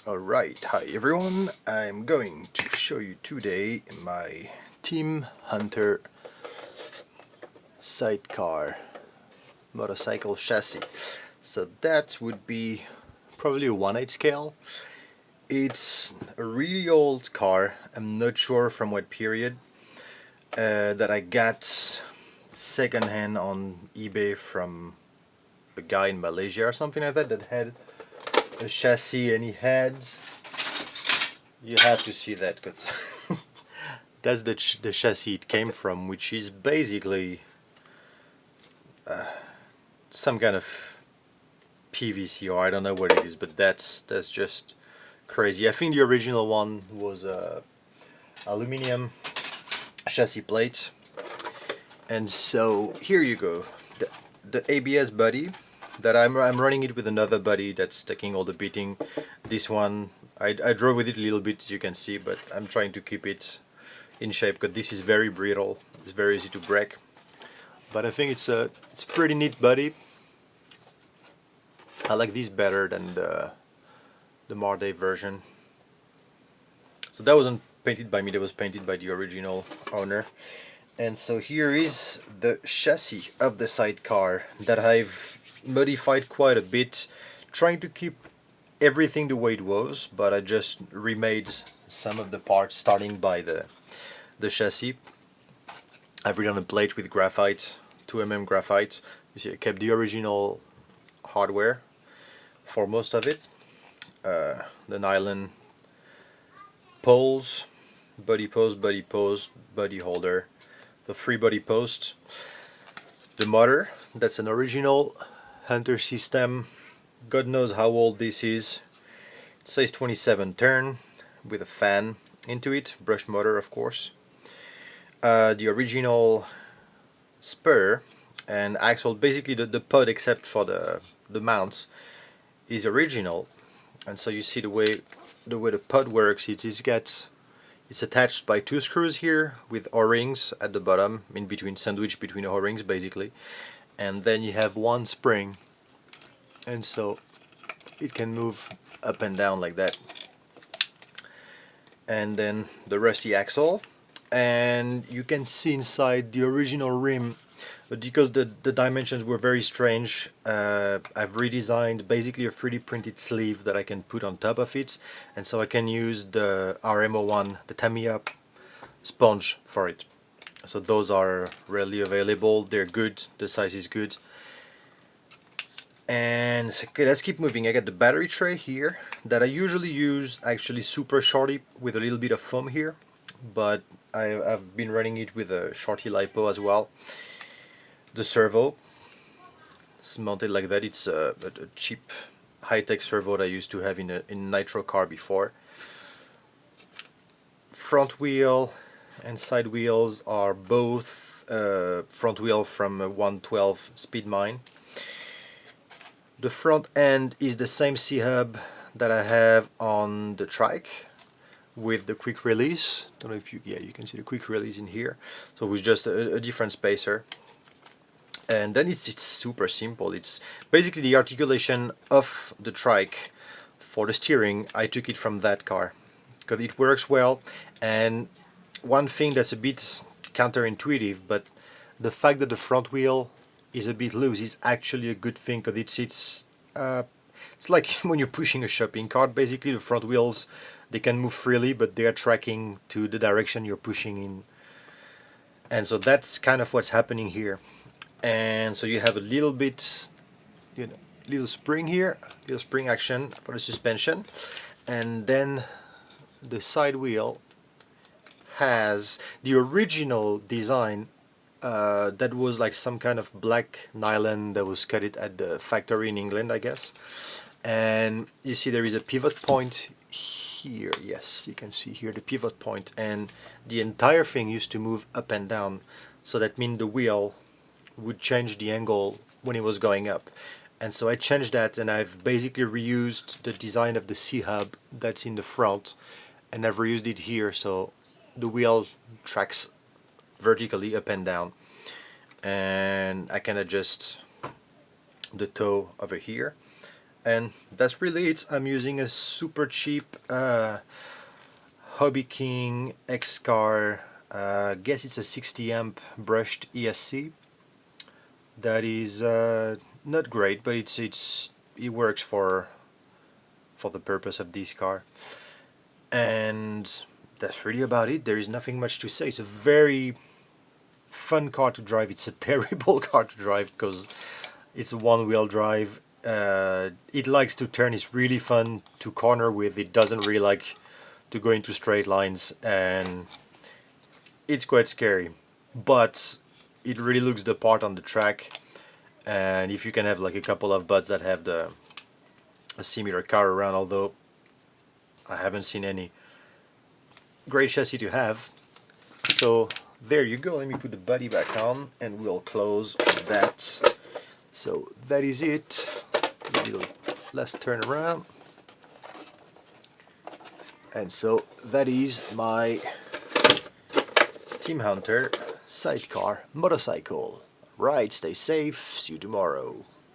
Alright, hi everyone, I'm going to show you today my Team Hunter sidecar motorcycle chassis. So that would be probably a 1/8 scale. It's a really old car, I'm not sure from what period, that I got secondhand on eBay from a guy in Malaysia or something like that had a chassis, and you have to see that because that's the chassis it came from, which is basically some kind of PVC, or I don't know what it is, but that's just crazy. I think the original one was aluminum chassis plate, and so here you go, the ABS body that I'm running it with another body that's taking all the beating. This one I drove with it a little bit, as you can see, but I'm trying to keep it in shape because this is very brittle. It's very easy to break. But I think it's a pretty neat body. I like this better than the Marday version. So that wasn't painted by me, that was painted by the original owner. And so here is the chassis of the sidecar that I've modified quite a bit, trying to keep everything the way it was, but I just remade some of the parts, starting by the chassis. I've redone a plate with graphite, 2mm graphite. You see, I kept the original hardware for most of it. The nylon poles, body post, body holder, the 3 body posts, the motor. That's an original Hunter system. God knows how old this is. It says 27 turn with a fan into it, brushed motor of course. The original spur and axle, basically the pod except for the mounts, is original. And so you see the way the pod works. It's attached by 2 screws here with O-rings at the bottom, in between, sandwiched between O-rings basically. And then you have 1 spring, and so it can move up and down like that. And then the rusty axle, and you can see inside the original rim, but because the dimensions were very strange, I've redesigned basically a 3D printed sleeve that I can put on top of it, and so I can use the RMO1, the Tamiya sponge for it. So those are readily available, they're good, the size is good. And okay, let's keep moving. I got the battery tray here that I usually use actually super shorty with a little bit of foam here, but I've been running it with a shorty lipo as well. The servo, it's mounted like that. It's a cheap high-tech servo that I used to have in a nitro car before. Front wheel and side wheels are both front wheel from a 112 speed mine. The front end is the same C-hub that I have on the trike with the quick release. Don't know if you can see the quick release in here. So with just a different spacer. And then it's super simple. It's basically the articulation of the trike for the steering. I took it from that car because it works well. And one thing that's a bit counterintuitive, but the fact that the front wheel is a bit loose is actually a good thing, because it's like when you're pushing a shopping cart. Basically the front wheels, they can move freely, but they are tracking to the direction you're pushing in, and so that's kind of what's happening here. And so you have a little bit, little spring here, little spring action for the suspension, and then the side wheel has the original design that was like some kind of black nylon that was cut at the factory in England, I guess. And you see there is a pivot point here. Yes, you can see here the pivot point, and the entire thing used to move up and down, so that means the wheel would change the angle when it was going up. And so I changed that, and I've basically reused the design of the C-hub that's in the front, and I've reused it here, so the wheel tracks vertically up and down, and I can adjust the toe over here. And that's really it. I'm using a super cheap Hobby King X-Car, guess it's a 60 amp brushed ESC. That is not great, but it works for the purpose of this car. And that's really about it. There is nothing much to say. It's a very fun car to drive. It's a terrible car to drive because it's a one-wheel drive. It likes to turn. It's really fun to corner with. It doesn't really like to go into straight lines, and it's quite scary. But it really looks the part on the track. And if you can have like a couple of buds that have a similar car around, although I haven't seen any great chassis to have. So there you go. Let me put the body back on and we'll close that. So that is it. A little less turn around. And so that is my Team Hunter sidecar motorcycle. Right, stay safe. See you tomorrow.